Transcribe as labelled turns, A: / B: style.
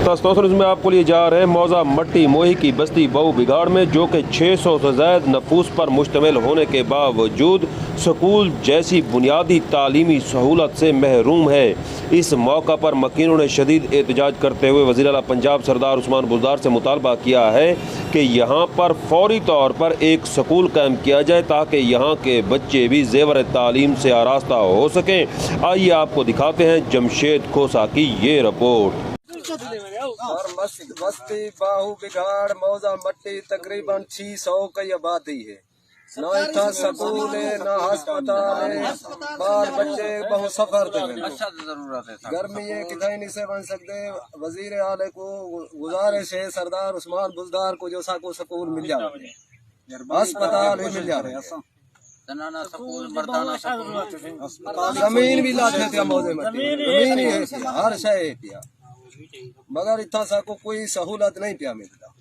A: में आपको लिए जा रहे हैं मौजा मट्टी मोही की बस्ती बहु बिगाड़ में, जो कि 600 से ज़ायद नफूस पर मुश्तमिल होने के बावजूद स्कूल जैसी बुनियादी तालीमी सहूलत से महरूम है। इस मौका पर मकीनों ने शदीद एहतजाज करते हुए वज़ीर आला पंजाब सरदार उस्मान बुज़दार से मुतालबा किया है कि यहाँ पर फौरी तौर पर एक स्कूल कायम किया जाए ताकि यहाँ के बच्चे भी ज़ेवर तालीम से आरास्ता हो सकें। आइए आपको दिखाते हैं जमशेद खोसा की ये रिपोर्ट।
B: और बस्ती बाहू बिगाड़ मौजा मट्टी तकरीबन 600 की आबादी है। ना इतना स्कूल है ना अस्पताल है, बाल बच्चे बहुत सफर थे। गर्मी है कितने नहीं से बन सकते। वजीर आले को गुजारिश है सरदार उस्मान बुज़दार को जो साको स्कूल मिल जाए, अस्पताल भी मिल जाए, जमीन भी लाते थे मौजे मट्टी, जमीन ही है हर शय है, मगर इतना सा को कोई सहूलत नहीं पिया मिलता।